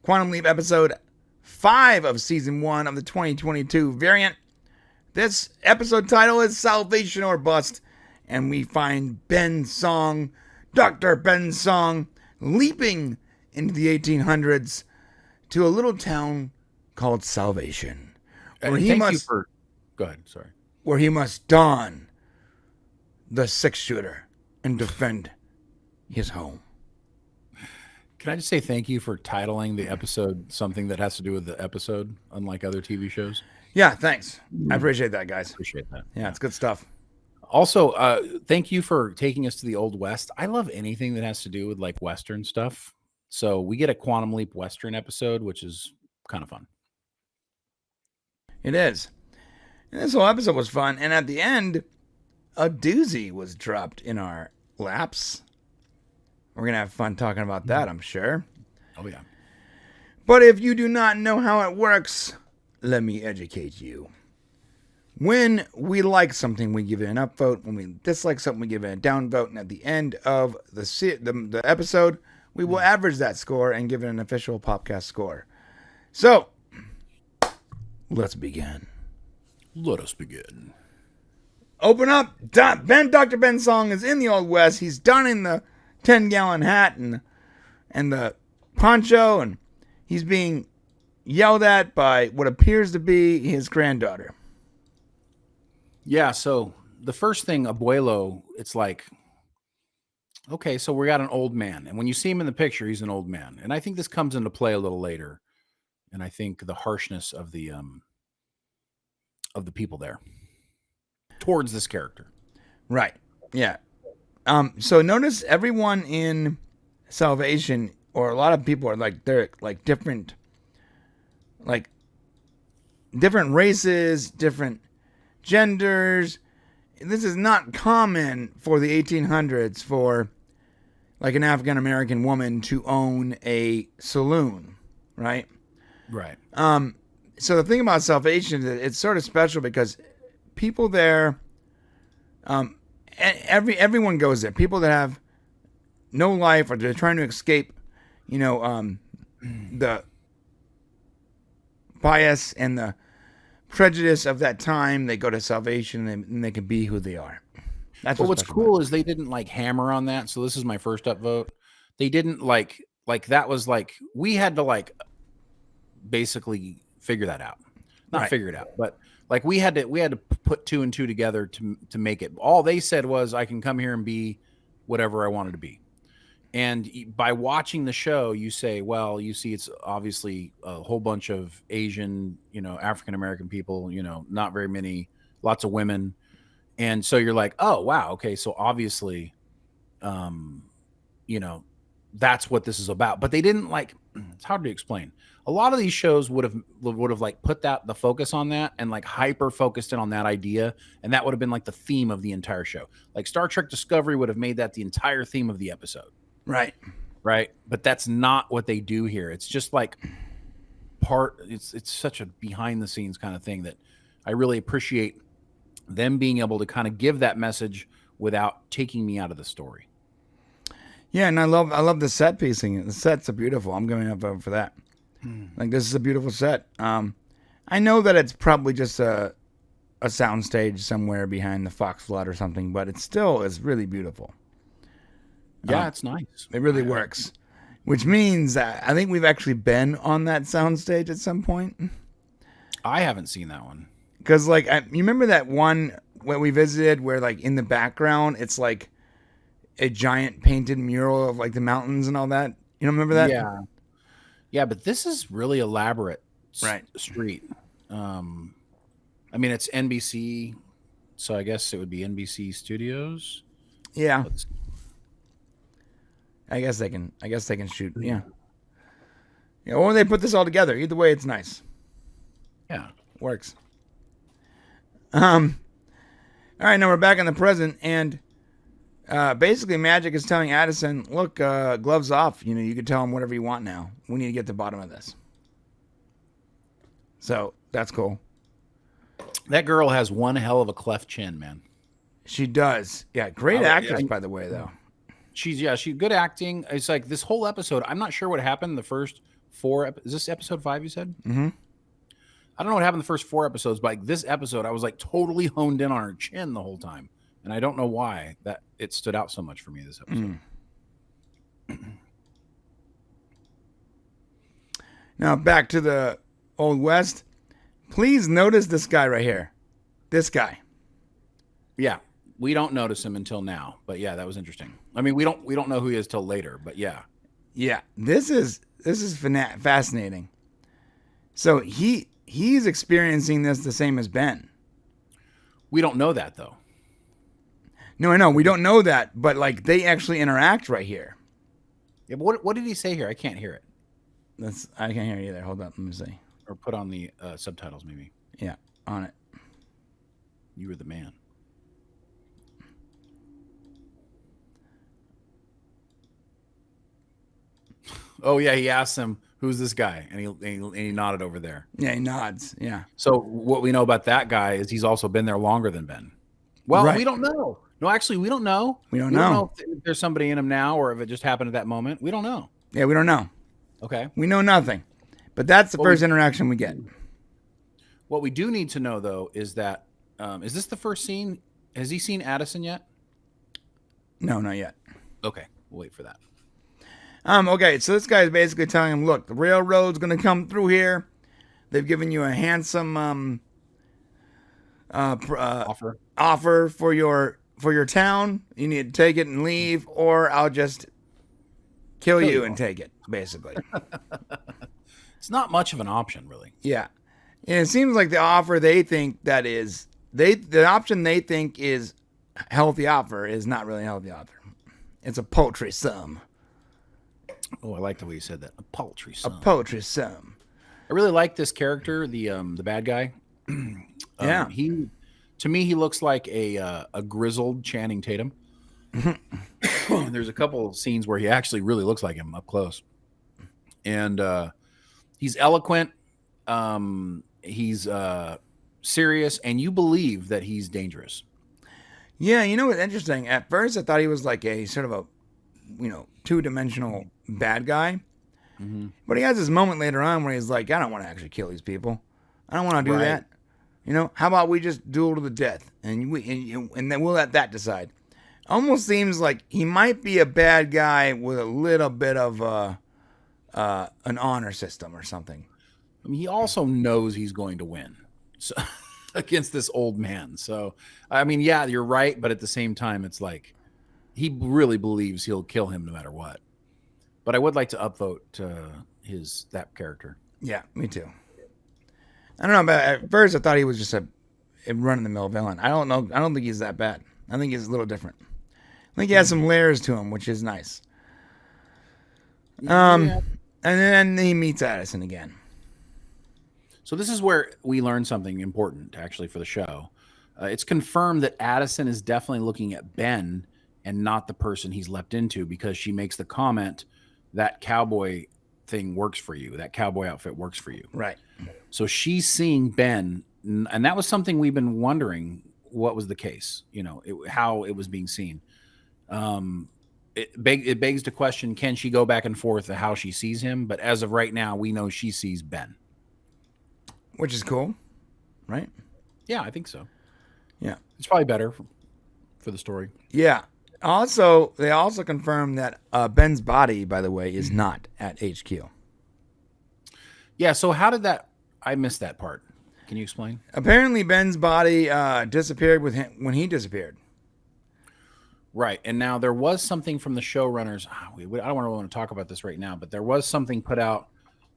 Quantum Leap episode 5 of season 1 of the 2022 variant. This episode title is Salvation or Bust, and we find Ben Song, Dr. Ben Song, leaping into the 1800s to a little town called Salvation, where he must go ahead, sorry. Where he must don the 6-shooter and defend his home. Can I just say thank you for titling the episode something that has to do with the episode, unlike other TV shows? Yeah, thanks. I appreciate that, guys. Appreciate that. Yeah, it's good stuff. Also, thank you for taking us to the Old West. I love anything that has to do with like Western stuff. So we get a Quantum Leap Western episode, which is kind of fun. It is. And this whole episode was fun. And at the end, a doozy was dropped in our laps. We're going to have fun talking about that, I'm sure. Oh, yeah. But if you do not know how it works, let me educate you. When we like something, we give it an upvote. When we dislike something, we give it a downvote. And at the end of the episode, we will average that score and give it an official Popcast score. So, let's begin. Let us begin. Open up. Dr. Ben Song is in the Old West. He's donning the 10-gallon hat and the poncho, and he's being yelled at by what appears to be his granddaughter. Yeah, so the first thing, Abuelo, it's like, okay, so we got an old man. And when you see him in the picture, he's an old man. And I think this comes into play a little later. And I think the harshness of the people there towards this character. Right. Yeah. So notice everyone in Salvation, or a lot of people are like, they're like different races, different genders. This is not common for the 1800s for like an African American woman to own a saloon, right? Right. So the thing about Salvation is it's sort of special because people there, everyone goes there. People that have no life, or they're trying to escape, the bias and the prejudice of that time, they go to Salvation and they can be who they are. That's what's cool is they didn't like hammer on that. So this is my first upvote. They didn't like that was like, we had to like basically figure that out. Not right. Figure it out, but like we had to put 2 and 2 together to make it. All they said was, I can come here and be whatever I wanted to be. And by watching the show, you say, well, you see, it's obviously a whole bunch of Asian, African-American people, not very many, lots of women. And so you're like, oh, wow. Okay. So obviously, that's what this is about. But they didn't it's hard to explain. A lot of these shows would have like put the focus on that and like hyper focused in on that idea. And that would have been like the theme of the entire show. Like Star Trek Discovery would have made that the entire theme of the episode. Right. Right. But that's not what they do here. It's just like it's such a behind the scenes kind of thing that I really appreciate them being able to kind of give that message without taking me out of the story. Yeah. And I love the set piecing. The sets are beautiful. I'm going up for that. Like, this is a beautiful set. I know that it's probably just a soundstage somewhere behind the Fox flood or something, but it still is really beautiful. Yeah, it's nice. It really works, which means that I think we've actually been on that soundstage at some point. I haven't seen that one. Because, like, you remember that one when we visited where, like, in the background, it's like a giant painted mural of, like, the mountains and all that? You don't remember that? Yeah. Yeah, but this is really elaborate street. I mean, it's NBC, so I guess it would be NBC Studios. Yeah. I guess they can shoot. Yeah. Yeah, or they put this all together. Either way, it's nice. Yeah. Works. All right, now we're back in the present, and basically Magic is telling Addison, look, gloves off. You can tell him whatever you want now. We need to get to the bottom of this. So that's cool. That girl has one hell of a cleft chin, man. She does. Yeah, great actress, by the way, though. She's good acting. It's like this whole episode, I'm not sure what happened the first Is this episode 5? You said. Mm-hmm. I don't know what happened the first 4 episodes, but like this episode, I was like totally honed in on her chin the whole time, and I don't know why that it stood out so much for me this episode. Now back to the Old West. Please notice this guy right here. This guy. Yeah, we don't notice him until now, but yeah, that was interesting. I mean, we don't know who he is till later, but yeah. Yeah, this is fascinating. So he's experiencing this the same as Ben. We don't know that though. No, I know we don't know that, but like they actually interact right here. Yeah, but what did he say here? I can't hear it. I can't hear it either. Hold on, let me see. Or put on the subtitles, maybe. Yeah, on it. You were the man. Oh yeah, he asked him, "Who's this guy?" And he nodded over there. Yeah, he nods. Yeah. So what we know about that guy is he's also been there longer than Ben. Well, right. We don't know. No, actually, we don't know. We don't know if there's somebody in him now or if it just happened at that moment. We don't know. Yeah, we don't know. Okay. We know nothing. But that's the first interaction we get. What we do need to know, though, is that is this the first scene? Has he seen Addison yet? No, not yet. Okay, we'll wait for that. Okay, so this guy is basically telling him, look, the railroad's going to come through here. They've given you a handsome offer for your town. You need to take it and leave, or I'll just kill you and take it, basically. It's not much of an option, really. Yeah. And it seems like the offer they think the option they think is healthy offer is not really a healthy offer. It's a paltry sum. Oh, I like the way you said that. A paltry sum. A paltry sum. I really like this character, the bad guy. Yeah. To me, he looks like a grizzled Channing Tatum. There's a couple of scenes where he actually really looks like him up close. And he's eloquent. He's serious, and you believe that he's dangerous. Yeah, you know what's interesting? At first, I thought he was like a sort of a, two-dimensional bad guy. Mm-hmm. But he has this moment later on where he's like, I don't want to actually kill these people. I don't want to do that. How about we just duel to the death, and then we'll let that decide. Almost seems like he might be a bad guy with a little bit of an honor system or something. I mean, he also knows he's going to win against this old man. So, I mean, yeah, you're right. But at the same time, it's like he really believes he'll kill him no matter what. But I would like to upvote that character. Yeah, me too. I don't know, but at first I thought he was just a run-of-the-mill villain. I don't know. I don't think he's that bad. I think he's a little different. I think he has some layers to him, which is nice. And then he meets Addison again. So this is where we learn something important, actually, for the show. It's confirmed that Addison is definitely looking at Ben and not the person he's leapt into, because she makes the comment that cowboy thing works for you. That cowboy outfit works for you. Right. So she's seeing Ben, and that was something we've been wondering what was the case, how it was being seen. It begs to question, can she go back and forth how she sees him? But as of right now, we know she sees Ben. Which is cool, right? Yeah, I think so. Yeah. It's probably better for the story. Yeah. Also, they also confirmed that Ben's body, by the way, is not at HQ. Yeah, so how did that... I missed that part. Can you explain? Apparently, Ben's body disappeared with him when he disappeared. Right, and now there was something from the showrunners. I don't really want to talk about this right now, but there was something put out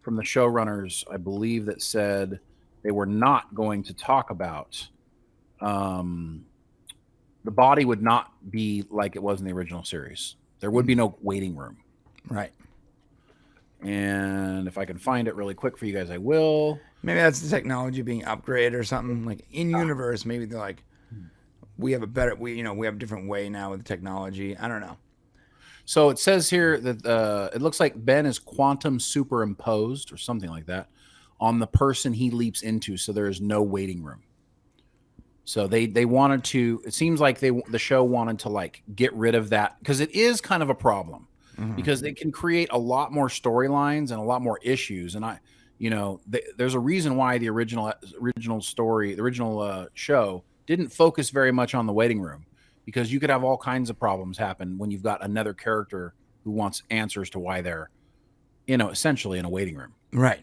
from the showrunners, I believe, that said they were not going to talk about... the body would not be like it was in the original series. There would be no waiting room. Right. And if I can find it really quick for you guys, I will. Maybe that's the technology being upgraded or something. Like in universe, maybe they're like, we have a different way now with the technology. I don't know. So it says here that it looks like Ben is quantum superimposed or something like that on the person he leaps into. So there is no waiting room. So they wanted to, it seems like the show wanted to like get rid of that, because it is kind of a problem. because they can create a lot more storylines and a lot more issues. And there's a reason why the original show didn't focus very much on the waiting room, because you could have all kinds of problems happen when you've got another character who wants answers to why they're, essentially in a waiting room. Right.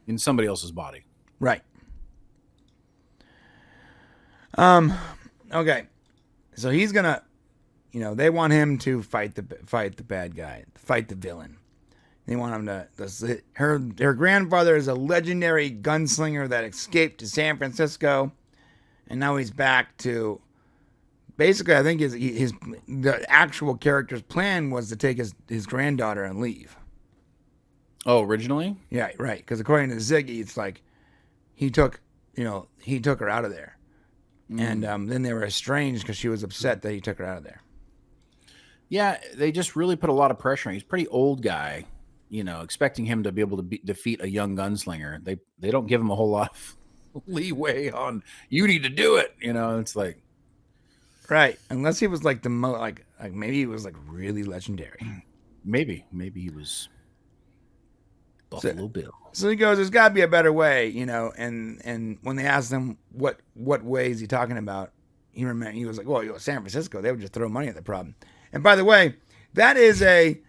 In somebody else's body. Right. Okay. So he's gonna, they want him to fight the bad guy, fight the villain. They want him to. Her grandfather is a legendary gunslinger that escaped to San Francisco, and now he's back to. Basically, I think the actual character's plan was to take his granddaughter and leave. Oh, originally? Yeah, right. Because according to Ziggy, it's like he took her out of there, and then they were estranged because she was upset that he took her out of there. Yeah, they just really put a lot of pressure on him. He's a pretty old guy, expecting him to be able to defeat a young gunslinger. They don't give him a whole lot of leeway on, you need to do it. It's like. Right. Unless he was like the like maybe he was like really legendary. Maybe he was Buffalo Bill. So he goes, there's got to be a better way, and when they asked him what way is he talking about, he was like, well, San Francisco, they would just throw money at the problem. And by the way, that is a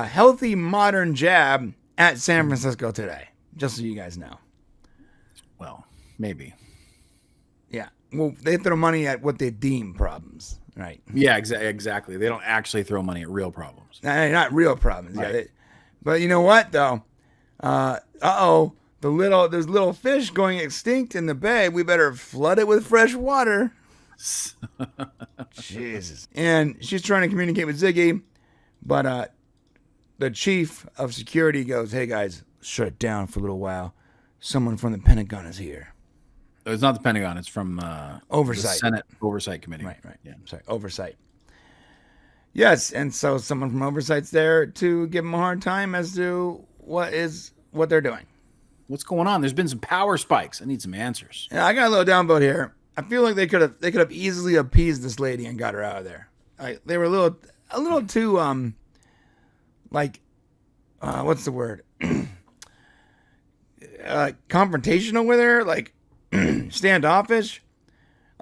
healthy modern jab at San Francisco today, just so you guys know. Well, maybe. Yeah. Well, they throw money at what they deem problems, right? Yeah, exactly. They don't actually throw money at real problems. Not real problems. Right. Yeah. But you know what, though? There's little fish going extinct in the bay. We better flood it with fresh water. Jesus. And she's trying to communicate with Ziggy, but the chief of security goes, hey, guys, shut it down for a little while. Someone from the Pentagon is here. It's not the Pentagon. It's from Oversight. The Senate Oversight Committee. Right. Yeah. Sorry, Oversight. Yes, and so someone from Oversight's there to give them a hard time as to what they're doing. What's going on? There's been some power spikes. I need some answers. Yeah, I got a little downvote here. I feel like they could have easily appeased this lady and got her out of there. They were a little too what's the word? Confrontational with her, like standoffish.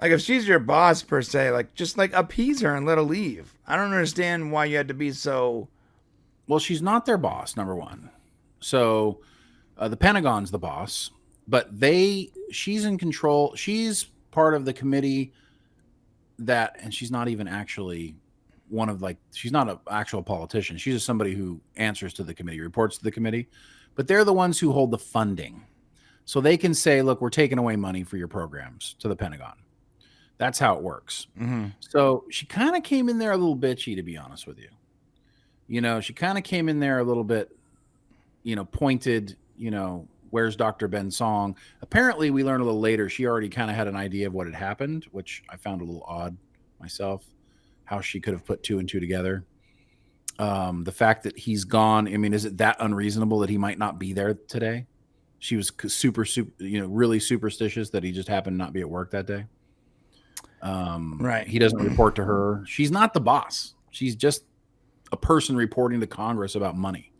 Like if she's your boss per se, just appease her and let her leave. I don't understand why you had to be so. Well, she's not their boss, number one. So the Pentagon's the boss, but she's in control. She's part of the committee and she's not even actually she's not an actual politician. She's just somebody who answers to the committee, reports to the committee, but they're the ones who hold the funding. So they can say, look, we're taking away money for your programs to the Pentagon. That's how it works. Mm-hmm. So she kind of came in there a little bitchy, to be honest with you. She kind of came in there a little bit, pointed, where's Dr. Ben's song? Apparently, we learned a little later, she already kind of had an idea of what had happened, which I found a little odd myself, how she could have put two and two together. The fact that he's gone, is it that unreasonable that he might not be there today? She was super, really superstitious that he just happened to not be at work that day. Right. He doesn't report to her. She's not the boss. She's just a person reporting to Congress about money.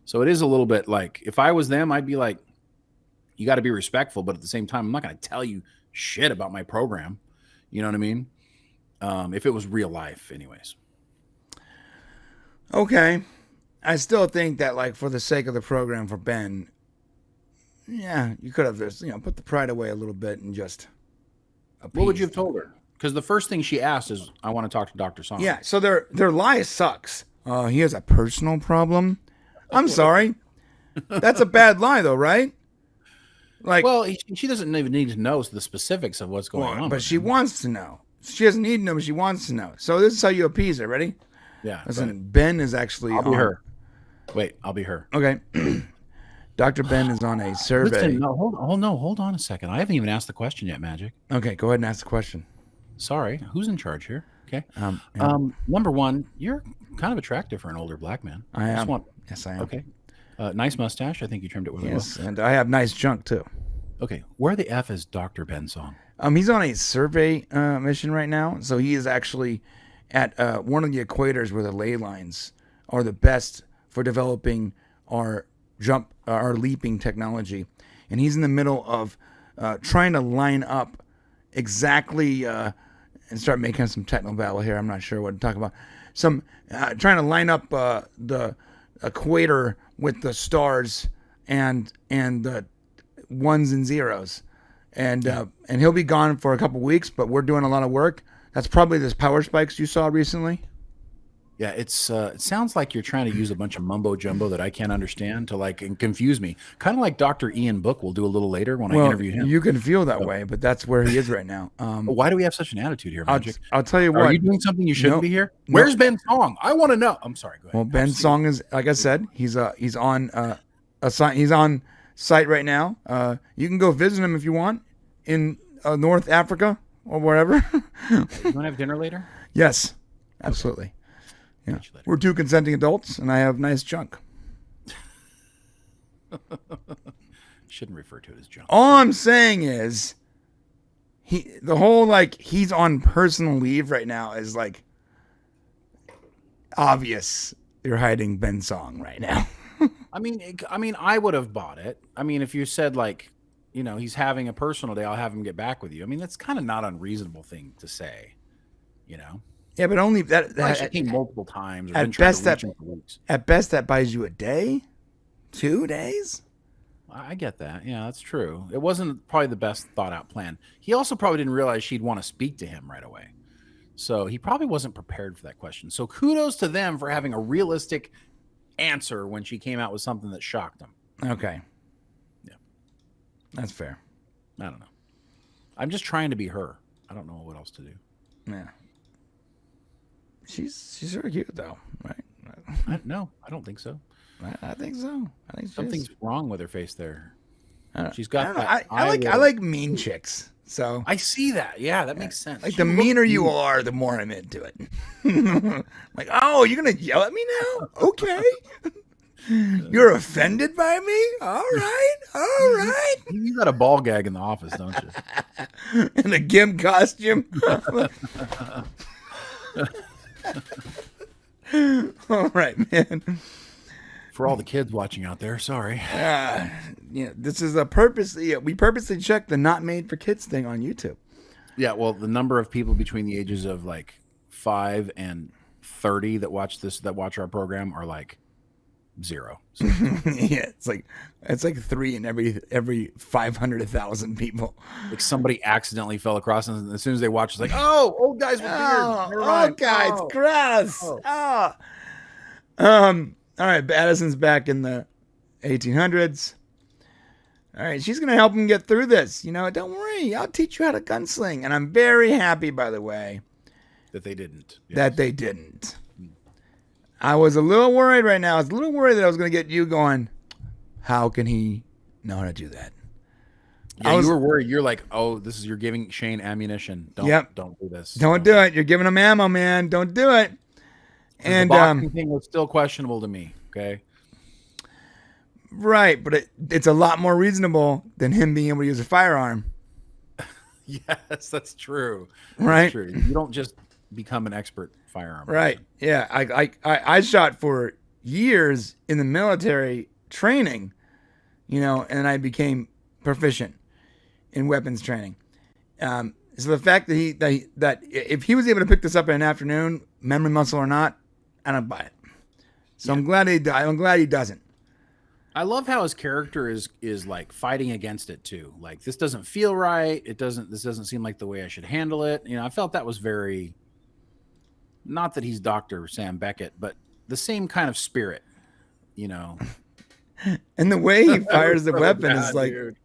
So it is a little bit like, if I was them, I'd be like, you got to be respectful, but at the same time, I'm not going to tell you shit about my program. You know what I mean? If it was real life anyways. Okay. I still think that for the sake of the program for Ben, yeah, you could have just, put the pride away a little bit and just appease. What would you have told her? Because the first thing she asked is, I want to talk to Dr. Song. Yeah, so their lie sucks. He has a personal problem. I'm sorry. That's a bad lie, though, right? Well, she doesn't even need to know the specifics of what's going on. But she wants to know. She doesn't need to know, but she wants to know. So this is how you appease her. Ready? Yeah. Listen, Ben is actually I'll be her. Wait, I'll be her. Okay. Dr. Ben is on a survey. Listen, hold on a second. I haven't even asked the question yet, Magic. Okay, go ahead and ask the question. Sorry, who's in charge here? Okay. Number one, you're kind of attractive for an older black man. I am. Yes, I am. Okay. Nice mustache. I think you trimmed it really well. Yes, and I have nice junk too. Okay. Where the F is Dr. Ben Song? He's on a survey mission right now, so he is actually at one of the equators where the ley lines are the best for developing our leaping technology. And he's in the middle of trying to line up exactly and start making some technical babble here. I'm not sure what to talk about. Trying to line up the equator with the stars and the ones and zeros. And he'll be gone for a couple weeks, but we're doing a lot of work. That's probably this power spikes you saw recently. Yeah, it sounds like you're trying to use a bunch of mumbo jumbo that I can't understand to and confuse me. Kind of like Dr. Ian Book will do a little later when I interview him. You can feel that way, but that's where he is right now. Why do we have such an attitude here, Magic? I'll tell you what. Are you doing something you shouldn't be here? Where's Ben Song? I want to know. I'm sorry. Go ahead. Well, Ben Song is, like I said, he's on site right now. You can go visit him if you want in North Africa or wherever. You want to have dinner later? Yes, absolutely. Yeah. We're 2 consenting adults, and I have nice junk. Shouldn't refer to it as junk. All I'm saying is, he's on personal leave right now is like obvious. You're hiding Ben Song right now. I mean, I would have bought it. I mean, if you said he's having a personal day, I'll have him get back with you. I mean, that's kind of not an unreasonable thing to say, Yeah, but only that I came multiple times. At best, that buys you a day, 2 days. I get that. Yeah, that's true. It wasn't probably the best thought out plan. He also probably didn't realize she'd want to speak to him right away. So he probably wasn't prepared for that question. So kudos to them for having a realistic answer when she came out with something that shocked him. Okay. Yeah. That's fair. I don't know. I'm just trying to be her. I don't know what else to do. Yeah. She's sort of cute though, right? No, I don't think so. I think so. I think something's wrong with her face there. She's got. I like mean chicks. So I see that. Yeah, that makes sense. Like the meaner you are, the more I'm into it. Like, oh, you're gonna yell at me now? Okay. You're offended by me? All right. You got a ball gag in the office, don't you? In a gimp costume. All right, man. For all the kids watching out there, sorry. This is we purposely checked the not made for kids thing on YouTube. Yeah, well, the number of people between the ages of 5 and 30 that watch our program are 0. So. Yeah, it's like 3 in every 500,000 people. Like somebody accidentally fell across, and as soon as they watch, it's like, oh, old guys with beards. Old guys, gross. All right, Addison's back in the 1800s. All right, she's gonna help him get through this. Don't worry, I'll teach you how to gunsling. And I'm very happy, by the way, that they didn't. Yes. That they didn't. I was a little worried right now. I was a little worried that I was going to get you going, how can he know how to do that? Yeah, you were worried. You're like, oh, you're giving Shane ammunition. Don't do this. Don't do it. You're giving him ammo, man. Don't do it. And the boxing thing was still questionable to me. Okay. Right. But it's a lot more reasonable than him being able to use a firearm. Yes, that's true. Right. That's true. You don't just become an expert firearm. Right. Yeah. I shot for years in the military training, and I became proficient in weapons training. So the fact that if he was able to pick this up in an afternoon, memory muscle or not, I don't buy it. So yeah. I'm glad he doesn't. I love how his character is fighting against it too. Like, this doesn't feel right. This doesn't seem like the way I should handle it. I felt that was very, not that he's Dr. Sam Beckett, but the same kind of spirit, And the way he fires the weapon is like, dude.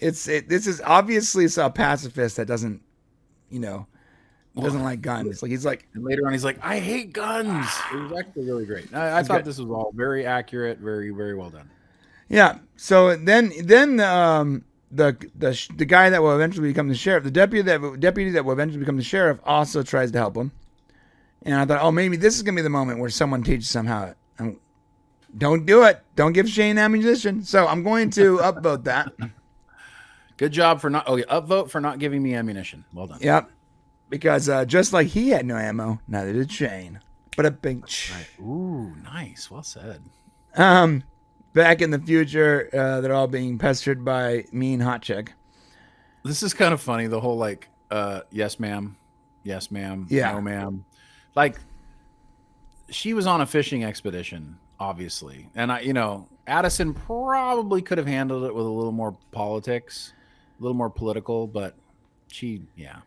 This is obviously a pacifist that doesn't, doesn't like guns. Like and later on he's like, I hate guns. It was actually really great. I thought this was all very accurate, very, very well done. Yeah. So then the guy that will eventually become the sheriff, the deputy that will eventually become the sheriff, also tries to help him. And I thought, oh, maybe this is gonna be the moment where someone teaches him how. Don't do it. Don't give Shane ammunition. So I'm going to upvote that. Good job for upvote for not giving me ammunition. Well done. Yep. because just like he had no ammo, neither did Shane. But a big. Right. Ooh, nice. Well said. Back in the future, they're all being pestered by mean hot chick. This is kind of funny. The whole like, yes, ma'am, Yeah. no, ma'am. Like, she was on a fishing expedition, obviously, and Addison probably could have handled it with a little more politics, a little more political, but yeah.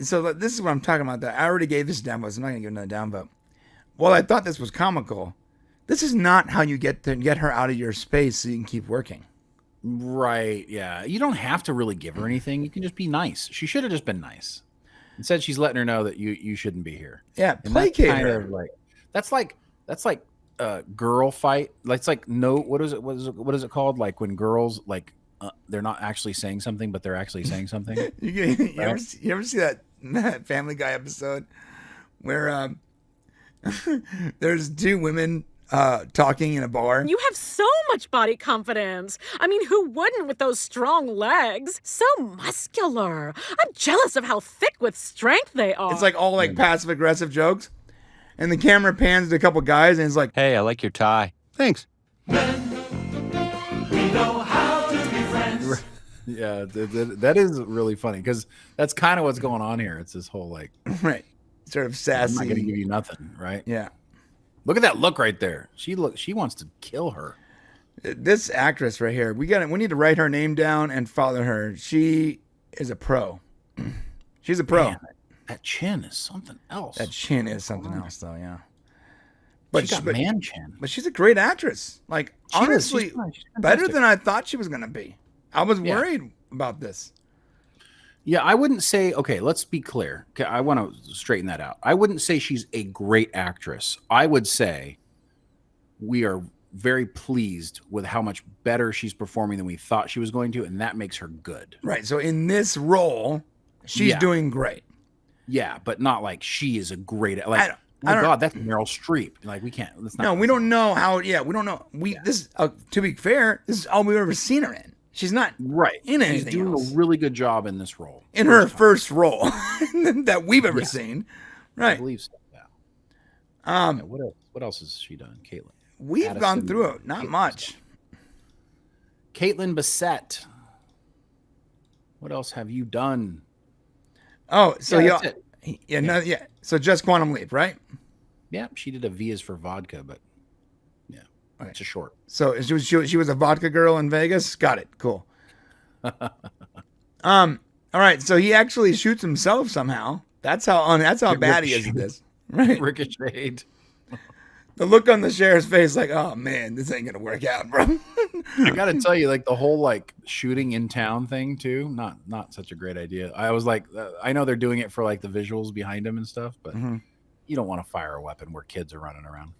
So this is what I'm talking about. That I already gave this a downvote, so I'm not gonna give another downvote. Well, I thought this was comical. This is not how you get her out of your space so you can keep working. Right. Yeah. You don't have to really give her anything. You can just be nice. She should have just been nice. Instead, she's letting her know that you shouldn't be here. Yeah, placate her. That's like girl fight. It's like what is it called? Like when girls they're not actually saying something, but they're actually saying something. you ever see that Family Guy episode where there's two women talking in a bar? You have so much body confidence. I mean, who wouldn't with those strong legs? So muscular. I'm jealous of how thick with strength they are. It's like all like passive aggressive jokes. And the camera pans to a couple guys and it's like, hey, I like your tie. Thanks. We know how to be friends. Yeah, that is really funny because that's kind of what's going on here. It's this whole like, right, sort of sassy. I'm not going to give you nothing, right? Yeah. Look at that look right there. She wants to kill her. This actress right here, we need to write her name down and follow her. She is a pro. She's a pro. Man, that chin is something else. That chin is something else, though. Yeah. But she's got man chin. But she's a great actress. Like honestly, better than I thought she was going to be. I was worried about this. Yeah, I wouldn't say, okay, let's be clear. Okay, I want to straighten that out. I wouldn't say she's a great actress. I would say we are very pleased with how much better she's performing than we thought she was going to, and that makes her good. Right. So in this role, she's doing great. Yeah, but not like she is a great, like, God, that's Meryl Streep. Like, we can't. No, we don't know how, we don't know. This, to be fair, this is all we've ever seen her in. She's not in anything. She's doing a really good job in this role. In her first role that we've ever seen. Right. I believe so. Yeah. What else has she done? Caitlin. We've Addison, gone through it. Not much. Caitlin Bassett. What else have you done? Oh, so that's it. So just Quantum Leap, right? Yeah, she did a V is for vodka, but yeah, okay. It's a short. So she was a vodka girl in Vegas. Got it. Cool. All right. So he actually shoots himself somehow. That's how bad he is at this. Right. Ricocheted. The look on the sheriff's face, like, oh man, this ain't gonna work out, bro. I gotta tell you, like the whole like shooting in town thing too, not such a great idea. I was like, I know they're doing it for like the visuals behind him and stuff, but you don't want to fire a weapon where kids are running around.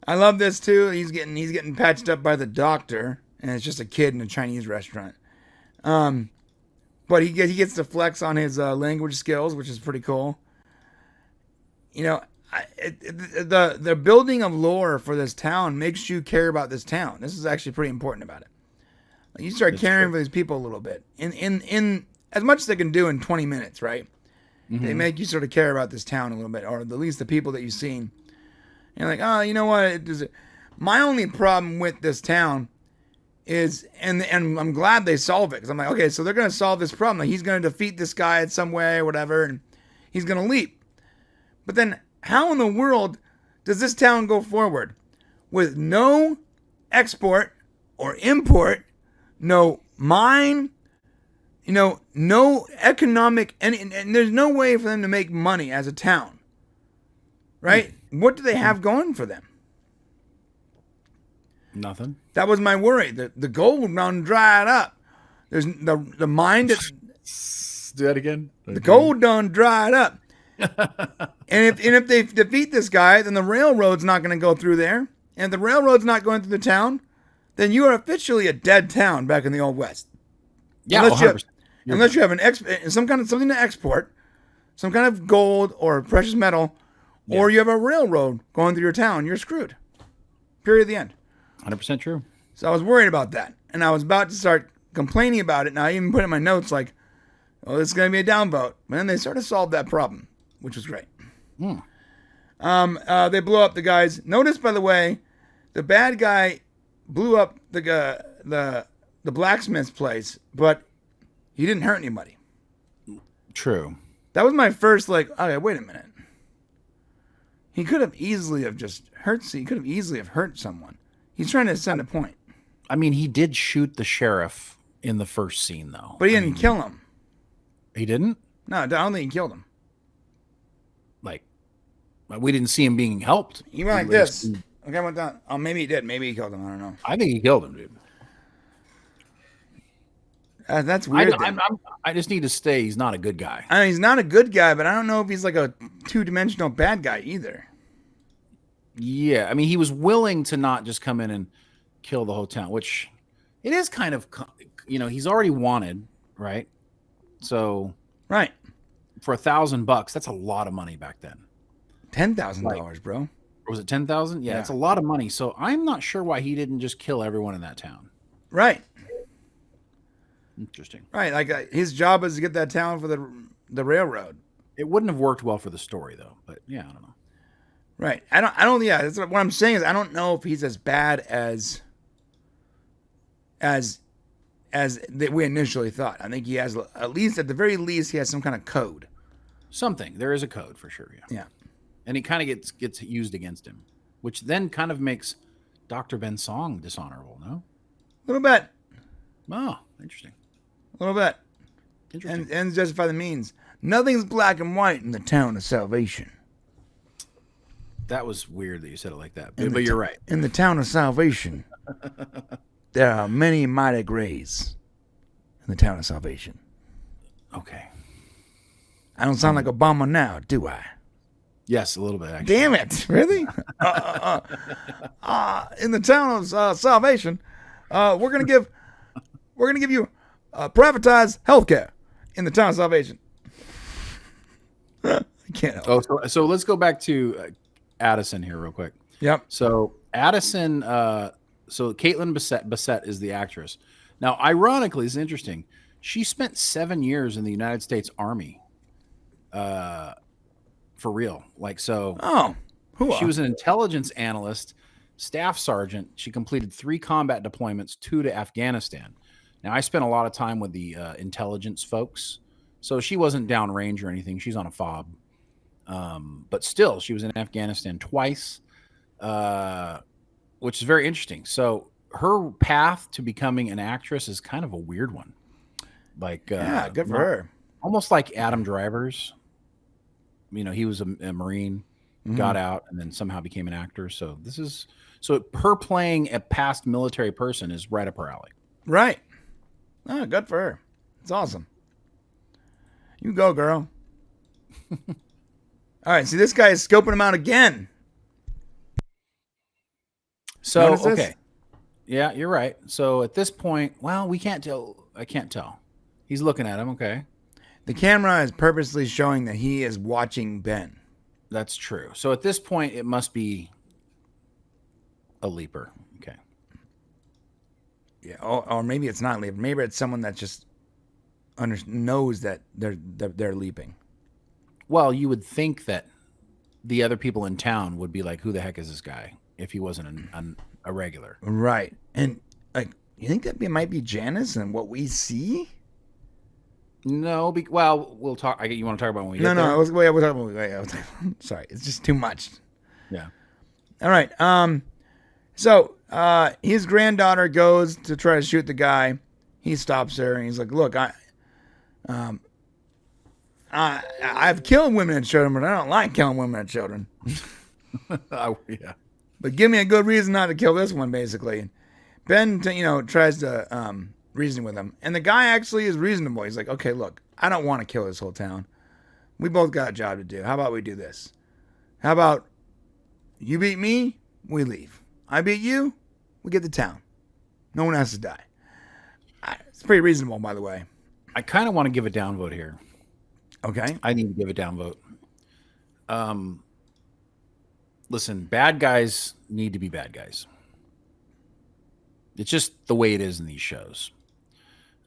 I love this too. He's getting patched up by the doctor, and it's just a kid in a Chinese restaurant. But he gets to flex on his language skills, which is pretty cool. You know. The building of lore for this town makes you care about this town. This is actually pretty important about it. You start caring for these people a little bit in as much as they can do in 20 minutes, right? Mm-hmm. They make you sort of care about this town a little bit, or at least the people that you've seen. And you're like, oh, you know what? My only problem with this town is, and I'm glad they solve it, because I'm like, okay, so they're going to solve this problem. Like, he's going to defeat this guy in some way or whatever, and he's going to leap. But then, how in the world does this town go forward with no export or import, no mine, no economic, and there's no way for them to make money as a town, right? What do they have going for them? Nothing. That was my worry. The gold done dried up. There's the mine that. Do that again. The gold done dried up. and if they defeat this guy, then the railroad's not going to go through there. And if the railroad's not going through the town, then you are officially a dead town back in the Old West. Yeah, unless you have something to export, some kind of gold or precious metal, or you have a railroad going through your town, you're screwed. Period. The end. 100% true. So I was worried about that, and I was about to start complaining about it. And I even put in my notes like, well, this is going to be a downvote. And then they sort of solved that problem, which was great. They blew up the guys. Notice, by the way, the bad guy blew up the blacksmith's place, but he didn't hurt anybody. True. That was my first, like, okay, wait a minute. He could have easily have just hurt. He could have easily have hurt someone. He's trying to send a point. I mean, he did shoot the sheriff in the first scene, though. But he didn't kill him. He didn't? No, I don't think he killed him. Like, we didn't see him being helped. He went like this. Okay, I went down. Oh, maybe he did. Maybe he killed him. I don't know. I think he killed him, dude. That's weird. I just need to stay. He's not a good guy. I mean, he's not a good guy, but I don't know if he's like a two-dimensional bad guy either. Yeah, I mean, he was willing to not just come in and kill the whole town, which it is kind of, he's already wanted, right? So, right, for $1,000, that's a lot of money back then. $10,000, bro. Or was it 10,000? Yeah, it's a lot of money. So I'm not sure why he didn't just kill everyone in that town. Right. Interesting. Right, like his job is to get that town for the railroad. It wouldn't have worked well for the story, though. But yeah, I don't know. Right. I don't. Yeah. That's what I'm saying is I don't know if he's as bad as that we initially thought. I think he has, at least at the very least, he has some kind of code. Something. There is a code for sure. Yeah. Yeah. And he kind of gets used against him, which then kind of makes Dr. Ben Song dishonorable. No. A little bit. Oh, interesting. A little bit. Interesting. And ends justify the means. Nothing's black and white in the town of salvation. That was weird that you said it like that, but you're right. In the town of salvation, there are many mighty grays in the town of salvation. Okay. I don't sound like Obama now, do I? Yes, a little bit, actually. Damn it. Really? In the town of salvation, we're going to give you privatized healthcare in the town of salvation. I can't help it. So let's go back to Addison here real quick. Yep. So Addison, so Caitlin Bassett is the actress. Now, ironically, it's interesting. She spent 7 years in the United States Army. For real. Like, so. Oh. She was an intelligence analyst, staff sergeant. She completed 3 combat deployments, 2 to Afghanistan. Now, I spent a lot of time with the intelligence folks. So she wasn't downrange or anything. She's on a fob. But still, she was in Afghanistan twice, which is very interesting. So her path to becoming an actress is kind of a weird one. Like, good for her. Almost like Adam Driver's. He was a Marine, got out, and then somehow became an actor. So her playing a past military person is right up her alley. Right. Oh, good for her. It's awesome. You go, girl. All right, see, this guy is scoping him out again. So, okay. Yeah, you're right. So at this point, well, we can't tell. I can't tell. He's looking at him. Okay. The camera is purposely showing that he is watching Ben. That's true. So at this point, it must be a leaper. Okay. Yeah, or maybe it's not leaping. Maybe it's someone that just knows that they're leaping. Well, you would think that the other people in town would be like, "Who the heck is this guy?" If he wasn't a regular, right? And like, you think that it might be Janice and what we see? No, well, we'll talk. You want to talk about when we get there? No. We'll talk about. Sorry, it's just too much. Yeah. All right. So his granddaughter goes to try to shoot the guy. He stops her and he's like, "Look, I've killed women and children, but I don't like killing women and children." Yeah. But give me a good reason not to kill this one, basically. Ben, tries to reason with him. And the guy actually is reasonable. He's like, okay, look, I don't want to kill this whole town. We both got a job to do. How about we do this? How about you beat me, we leave. I beat you, we get the town. No one has to die. It's pretty reasonable, by the way. I kind of want to give a downvote here. Okay. I need to give a downvote. Listen, bad guys need to be bad guys. It's just the way it is in these shows.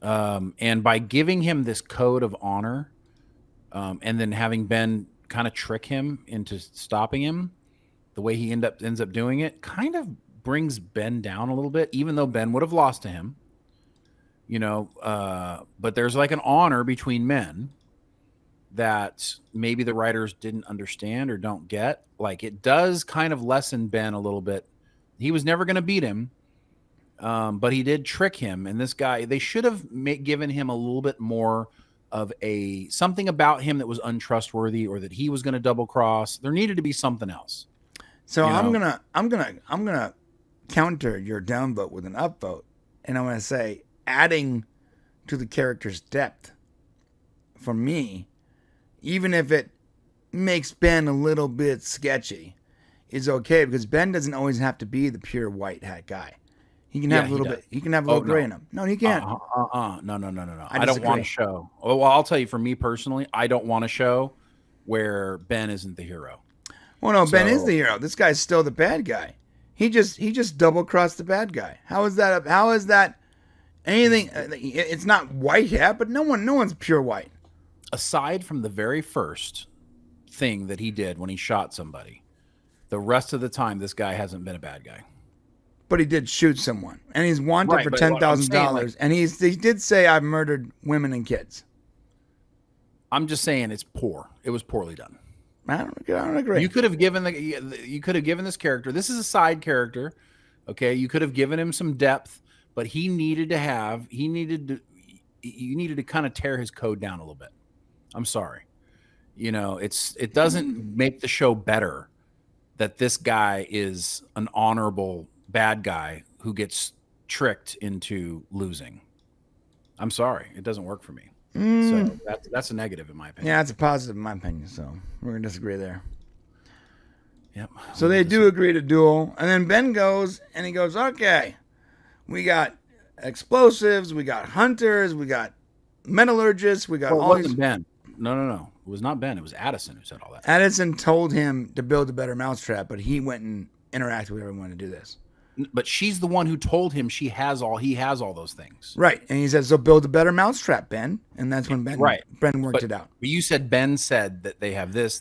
And by giving him this code of honor, and then having Ben kind of trick him into stopping him, the way he ends up doing it kind of brings Ben down a little bit, even though Ben would have lost to him, but there's like an honor between men that maybe the writers didn't understand or don't get. Like, it does kind of lessen Ben a little bit. He was never going to beat him, but he did trick him. And this guy, they should have given him a little bit more of something about him that was untrustworthy, or that he was going to double cross. There needed to be something else. So I'm gonna counter your downvote with an upvote, and I'm gonna say adding to the character's depth for me, even if it makes Ben a little bit sketchy, is okay, because Ben doesn't always have to be the pure white hat guy. He can have a little bit. He can have a little gray in him. No, he can't. No. I don't want a show. Well, I'll tell you, for me personally, I don't want a show where Ben isn't the hero. Well, no, Ben is the hero. This guy's still the bad guy. He just double crossed the bad guy. How is that anything? It's not white hat, but no one's pure white. Aside from the very first thing that he did when he shot somebody, the rest of the time this guy hasn't been a bad guy. But he did shoot someone, and he's wanted for $10,000. And he did say, "I've murdered women and kids." I'm just saying it's poor. It was poorly done. I don't agree. You could have given this character. This is a side character, okay? You could have given him some depth, but you needed to kind of tear his code down a little bit. I'm sorry, it doesn't make the show better that this guy is an honorable bad guy who gets tricked into losing. I'm sorry, it doesn't work for me. So that's a negative in my opinion. Yeah, that's a positive in my opinion. So we're gonna disagree there. Yep. So they do agree to duel, and then Ben goes and he goes, "Okay, we got explosives, we got hunters, we got metallurgists, we got all these." Ben. No. It was not Ben. It was Addison who said all that. Addison told him to build a better mousetrap, but he went and interacted with everyone to do this. But she's the one who told him he has all those things. Right. And he says, "So build a better mousetrap, Ben." And that's when Ben worked it out. But you said Ben said that they have this.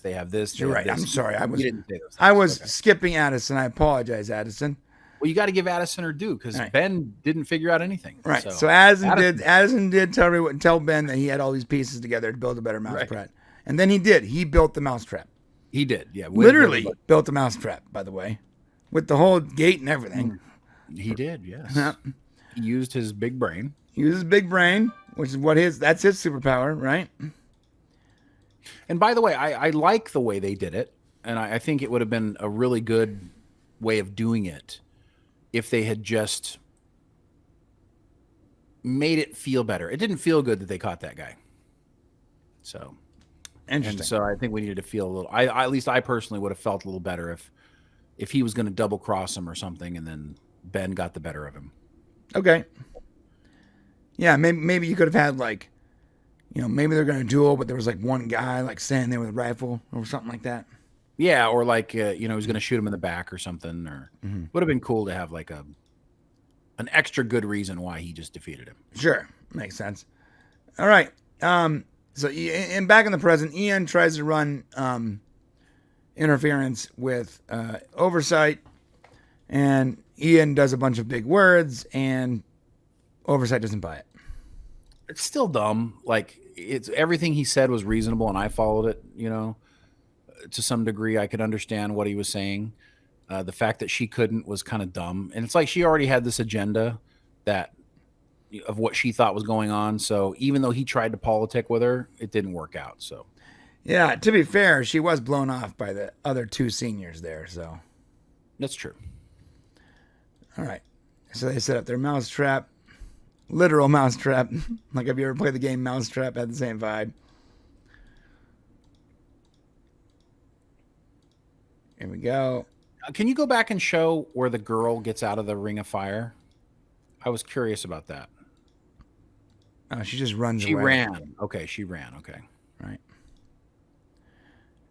You're right. I'm sorry. You didn't say those things. I was skipping Addison. I apologize, Addison. Well, you got to give Addison her due, because Ben didn't figure out anything. Right. So Addison did tell Ben that he had all these pieces together to build a better mousetrap. Right. And then he did. He built the mousetrap. He did. Yeah. Literally built the mousetrap, by the way, with the whole gate and everything. He did. Yes. He used his big brain. Which is that's his superpower, right? And by the way, I like the way they did it. And I think it would have been a really good way of doing it if they had just made it feel better. It didn't feel good that they caught that guy. So interesting. And so I think we needed to feel a little. At least I personally would have felt a little better if he was going to double cross him or something, and then Ben got the better of him. Okay. Yeah, maybe you could have had maybe they're going to duel, but there was one guy standing there with a rifle or something like that. Yeah, or he was going to shoot him in the back or something, or would have been cool to have an extra good reason why he just defeated him. Sure, makes sense. All right. So back in the present, Ian tries to run interference with Oversight, and Ian does a bunch of big words, and Oversight doesn't buy it. It's still dumb. It's everything he said was reasonable, and I followed it. To some degree, I could understand what he was saying. The fact that she couldn't was kind of dumb, and it's like she already had this agenda of what she thought was going on. So even though he tried to politic with her, it didn't work out. So, yeah, to be fair, she was blown off by the other two seniors there. So that's true. All right. So they set up their mousetrap, literal mousetrap. Have you ever played the game Mousetrap? Had the same vibe. Here we go. Can you go back and show where the girl gets out of the ring of fire? I was curious about that. Oh, she just runs away. She ran. Okay, she ran. Okay. Right.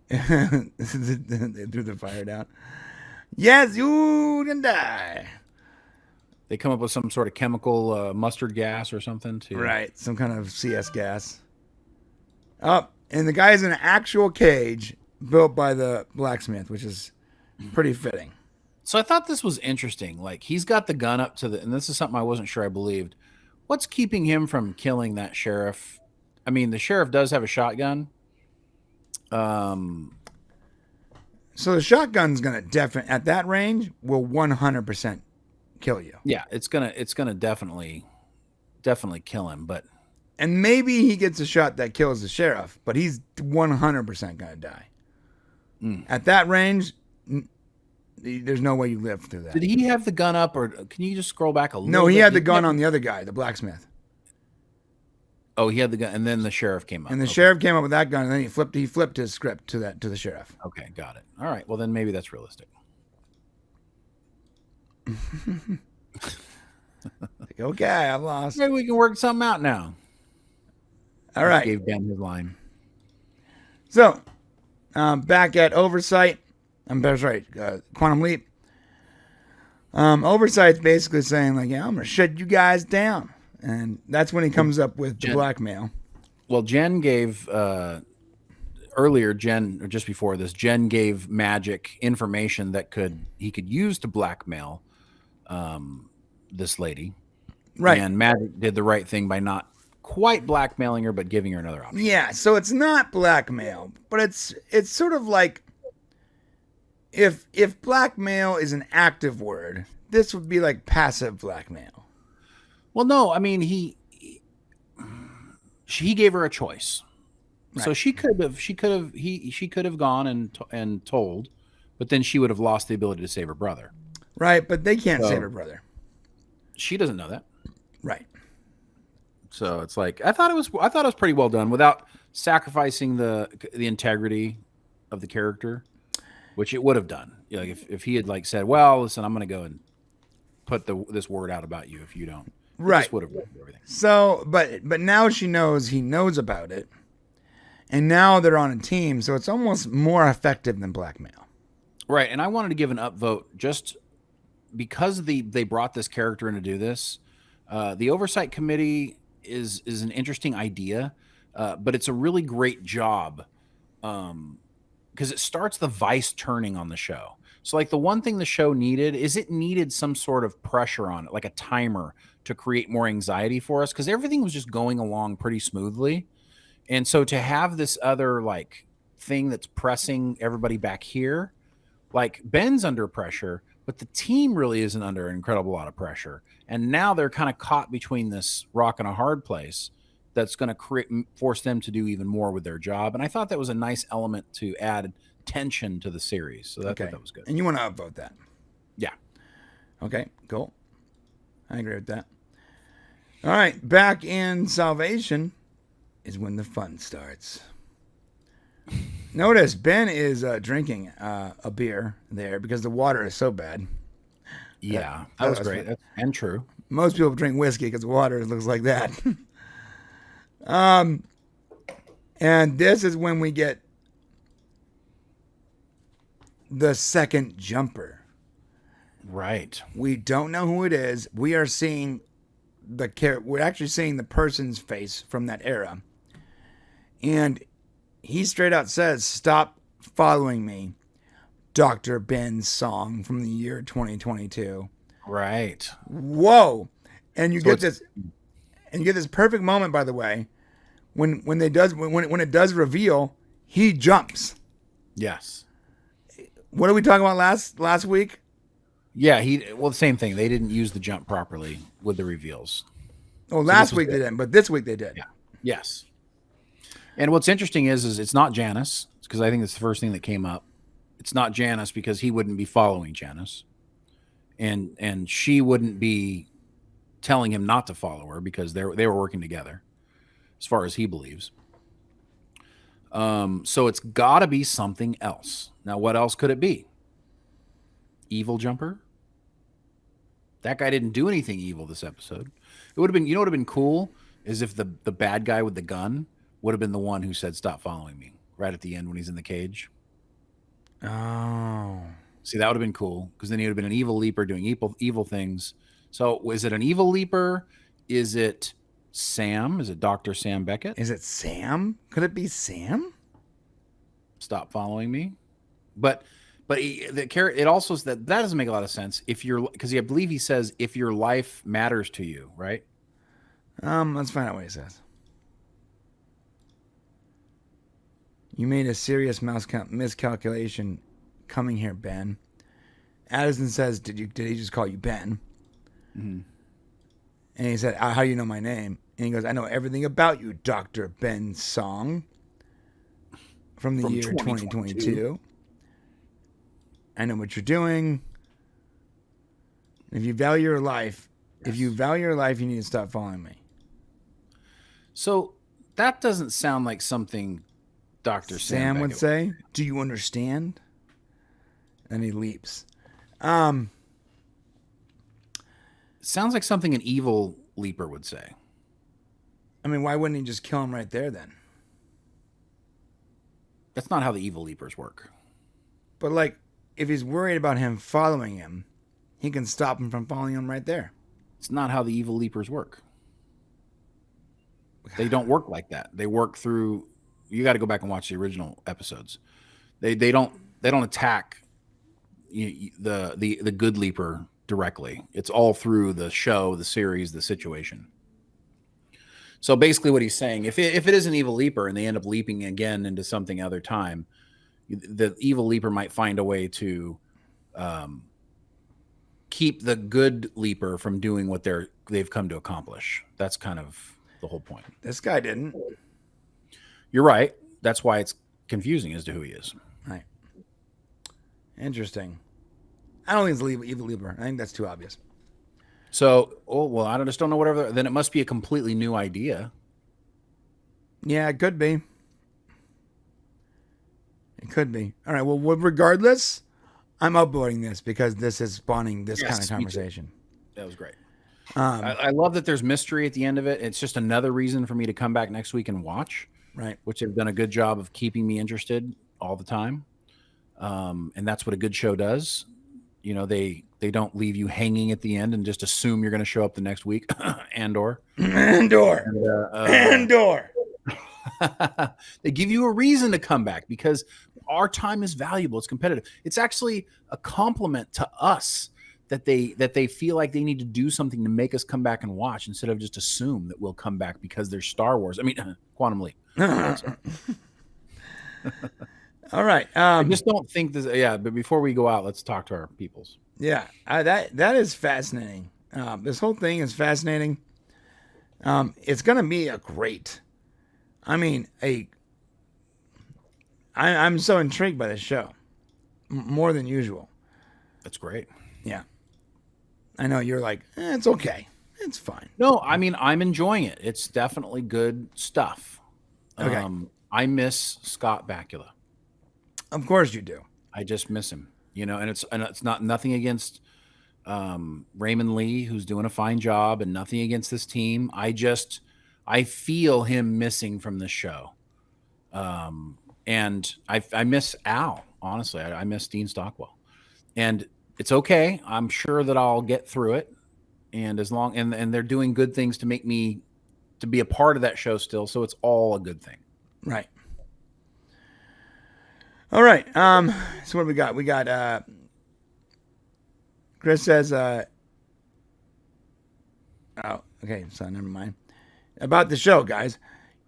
They threw the fire down. Yes, you can die. They come up with some sort of chemical mustard gas or something to Right, some kind of CS gas. Oh, and the guy's in an actual cage built by the blacksmith, which is pretty fitting. So I thought this was interesting. Like he's got the gun up to the, and this is something I wasn't sure I believed. What's keeping him from killing that sheriff? I mean, the sheriff does have a shotgun. So the shotgun's gonna definitely at that range will 100% kill you. Yeah, it's gonna definitely kill him. But And maybe he gets a shot that kills the sheriff, but he's 100% gonna die. At that range, there's no way you live through that. did he have the gun up, or can you just scroll back a little? No, he bit? had the gun on the other guy, the blacksmith. Oh, he had the gun, and then the sheriff came up. And the Okay. sheriff came up with that gun, and then he flipped his script to the sheriff. Okay, got it. All right, well then maybe that's realistic. Like, okay, I lost. Maybe we can work something out now. All right. Gave Ben his line. So, back at Oversight, Quantum Leap. Oversight's basically saying, like, yeah, I'm going to shut you guys down. And that's when he comes up with the blackmail. Well, Jen gave, earlier, or just before this, Jen gave Magic information that he could use to blackmail this lady. Right. And Magic did the right thing by not quite blackmailing her, but giving her another option. Yeah, so it's not blackmail, but it's sort of like if blackmail is an active word, this would be like passive blackmail. Well, no, I mean he gave her a choice, right. So she could have gone and told, but then she would have lost the ability to save her brother. Right, but they can't save her brother. She doesn't know that. Right. So it's like I thought it was pretty well done without sacrificing the integrity of the character, which it would have done. You know, like if he had like said, "Well, listen, I'm going to go and put this word out about you if you don't." Right. Would have everything. So, but now he knows about it, and now they're on a team, so it's almost more effective than blackmail. Right, and I wanted to give an upvote just because they brought this character in to do this. The oversight committee is an interesting idea, but it's a really great job because it starts the vice turning on the show. So like the one thing the show needed is it needed some sort of pressure on it, like a timer to create more anxiety for us because everything was just going along pretty smoothly. And so to have this other like thing that's pressing everybody back here, like Ben's under pressure, but the team really isn't under an incredible lot of pressure. And now they're kind of caught between this rock and a hard place that's going to force them to do even more with their job. And I thought that was a nice element to add tension to the series. So that was good. And you want to upvote that? Yeah. Okay, cool. I agree with that. All right, back in Salvation is when the fun starts. Notice Ben is drinking a beer there because the water is so bad. Yeah, that was great. And true. Most people drink whiskey because the water looks like that. And this is when we get the second jumper. Right. We don't know who it is. We are seeing we're actually seeing the person's face from that era. And he straight out says, "Stop following me." Dr. Ben's song from the year 2022. Right. Whoa. And you get this perfect moment, by the way, when it does reveal, he jumps. Yes. What did we talk about last week? Yeah, the same thing. They didn't use the jump properly with the reveals. Oh, last week they didn't, but this week they did. Yeah. Yes. And what's interesting is it's not Janice, because I think it's the first thing that came up. It's not Janice because he wouldn't be following Janice. And she wouldn't be telling him not to follow her because they were working together, as far as he believes. So it's got to be something else. Now, what else could it be? Evil Jumper? That guy didn't do anything evil this episode. It would have been, what would have been cool is if the bad guy with the gun would have been the one who said, "Stop following me," right at the end when he's in the cage. Oh. See, that would have been cool because then he would have been an evil leaper doing evil things. So is it an evil leaper? Is it Sam? Is it Dr. Sam Beckett? Is it Sam? Could it be Sam? Stop following me. But it also that doesn't make a lot of sense if you're, because I believe he says if your life matters to you, right? Let's find out what he says. You made a serious miscalculation coming here, Ben. Addison says, did he just call you Ben? Mm-hmm. And he said, how do you know my name? And he goes, I know everything about you, Dr. Ben Song. From the year 2022. I know what you're doing. If you value your life, you need to stop following me. So that doesn't sound like something Dr. Sam would say. Do you understand? And he leaps. Sounds like something an evil leaper would say. I mean, why wouldn't he just kill him right there then? That's not how the evil leapers work. But like, if he's worried about him following him, he can stop him from following him right there. It's not how the evil leapers work. They don't work like that. They work through. You got to go back and watch the original episodes. They don't attack the good leaper directly. It's all through the show, the series, the situation. So basically, what he's saying, if it is an evil leaper and they end up leaping again into something other time, the evil leaper might find a way to keep the good leaper from doing what they've come to accomplish. That's kind of the whole point. This guy didn't. You're right. That's why it's confusing as to who he is. Right. Interesting. I don't think it's an evil leaper. I think that's too obvious. So, I just don't know whatever. Then it must be a completely new idea. Yeah, it could be. It could be. All right. Well, regardless, I'm upvoting this because this is spawning this kind of conversation. That was great. I love that there's mystery at the end of it. It's just another reason for me to come back next week and watch. Right. Which they've done a good job of keeping me interested all the time. And that's what a good show does. You know, they don't leave you hanging at the end and just assume you're going to show up the next week. Andor. They give you a reason to come back because our time is valuable. It's competitive. It's actually a compliment to us that they feel like they need to do something to make us come back and watch instead of just assume that we'll come back because there's Star Wars. I mean, Quantum Leap. All right. I just don't think this. Yeah, but before we go out, let's talk to our peoples. Yeah, that is fascinating. This whole thing is fascinating. It's gonna be a great. I mean, I'm so intrigued by this show, more than usual. That's great. Yeah, I know you're like, it's okay, it's fine. No, I mean I'm enjoying it. It's definitely good stuff. Okay. I miss Scott Bakula. Of course you do. I just miss him, you know, and it's not nothing against Raymond Lee, who's doing a fine job, and nothing against this team. I feel him missing from this show. And I miss Al, honestly. I miss Dean Stockwell. And it's okay. I'm sure that I'll get through it. And as long and they're doing good things to make me to be a part of that show still, so it's all a good thing. Right. All right. So what do we got? We got Chris says oh, okay, so never mind. About the show, guys.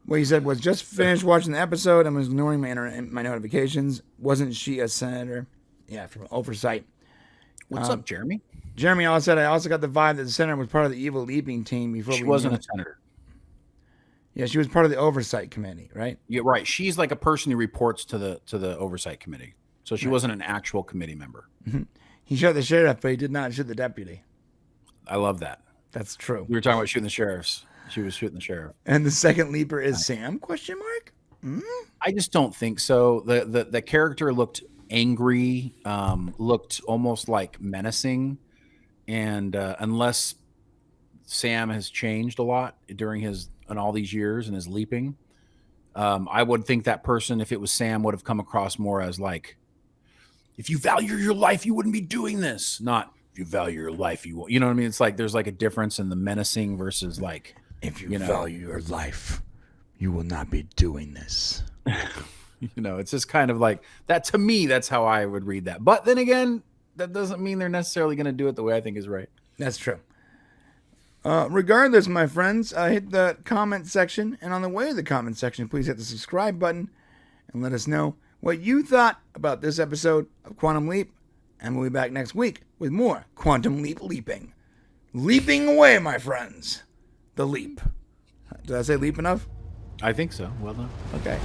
What he said was just finished watching the episode and was ignoring my notifications. Wasn't she a senator? Yeah, from oversight. What's up, Jeremy? Jeremy also said I also got the vibe that the senator was part of the evil leaping team before she wasn't a senator. Yeah, she was part of the oversight committee, right? Yeah, right. She's like a person who reports to the oversight committee. So she wasn't an actual committee member. Mm-hmm. He shot the sheriff, but he did not shoot the deputy. I love that. That's true. We were talking about shooting the sheriffs. She was shooting the sheriff. And the second leaper is Sam? Question mark? Mm-hmm. I just don't think so. The character looked angry, looked almost like menacing, and unless Sam has changed a lot during in all these years and his leaping, I would think that person, if it was Sam, would have come across more as like, if you value your life, you wouldn't be doing this. Not if you value your life, you know what I mean? It's like there's like a difference in the menacing versus like, if you value your life, you will not be doing this. It's just kind of like that. To me, that's how I would read that. But then again, that doesn't mean they're necessarily going to do it the way I think is right. That's true. Regardless, my friends, hit the comment section. And on the way to the comment section, please hit the subscribe button and let us know what you thought about this episode of Quantum Leap. And we'll be back next week with more Quantum Leap leaping. Leaping away, my friends. The leap. Did I say leap enough? I think so. Well done. Okay.